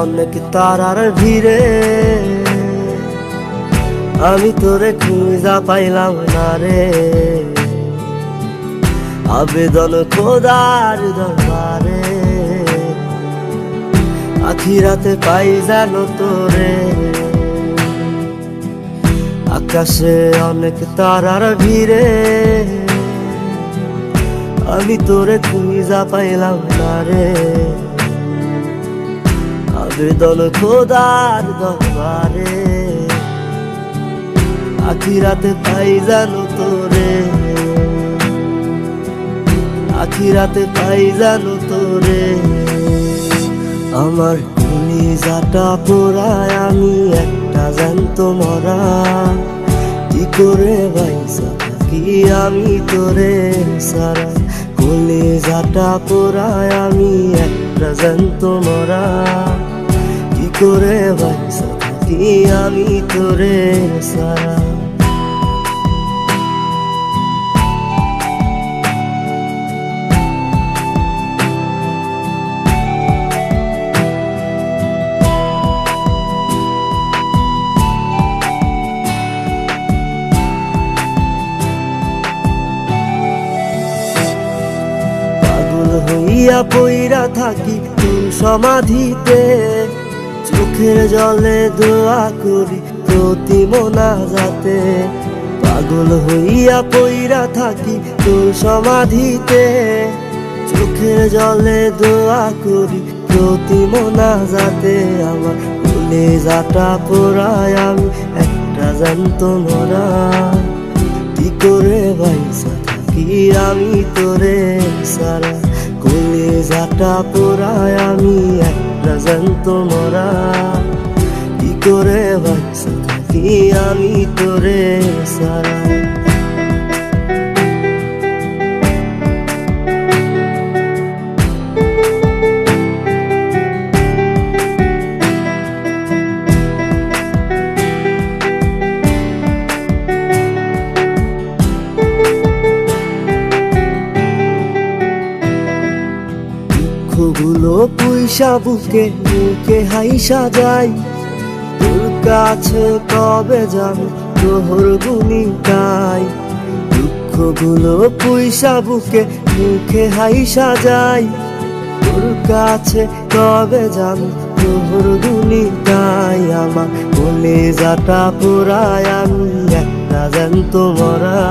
অনেক তারার ভিড়ে আমি তোরে খুঁজা পাইলাম না রে। আবেদন খোদার দরবারে আখিরাতে পাই জানো তোরে। আকাশে অনেক তারার ভিড়ে আমি তোরে খুঁজা পাইলাম না রে। আবেদন খোদার দরবারে আখিরাতে পাই জানো তোরে। আখিরাতে পাই জানো তোরে। আমার কলিজাটা পোড়ায় আমি একটা জ্যান্ত মরা। কি করে বাইসা থাকি আমি তোরে সারা। কলিজাটা পোড়ায় আমি একটা জ্যান্ত মরা। কি করে বাইসা থাকি আমি তোরে সারা। হইয়া পইরা থাকি তোর সমাধিতে। চোখের জলে দোয়া করি প্রতি মোনাজাতে। পাগল হইয়া পইরা থাকি তোর সমাধিতে। চোখের জলে দোয়া করি প্রতি মোনাজাতে। আমার কলিজাটা পোড়ায় আমি একটা জ্যান্ত মরা। কি করে বাইসা থাকি আমি তোরে সারা। কলিজাটা পোড়ায় আমি একটা জ্যান্ত মরা। কি করে বাইসা থাকি আমি তোরে সারা। দুঃখগুলো পুইসা বুকে মুখে হাইসা যাই। তোর কাছে কবে যাবো তোর গুনি গাই। দুঃখগুলো পুইসা বুকে মুখে হাইসা যাই। তোর কাছে কবে যাবো তোর গুনি গাই। আমার কলিজাটা পোড়ায় আমি একটা জ্যান্ত মরা।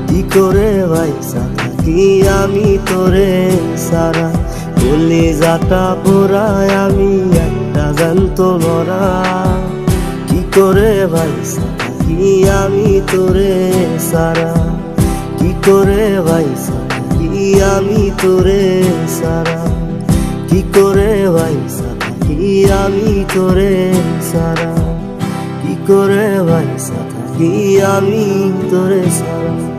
কি করে বাইসা থাকি আমি তোরে সারা। কলিজাটা পোড়ায় আমি একটা জ্যান্ত মরা। কি করে বাইসা থাকি আমি তোরে সারা। কি করে বাইসা থাকি আমি তোরে সারা। কি করে বাইসা থাকি আমি তোরে সারা। কি করে বাইসা থাকি আমি তোরে সারা।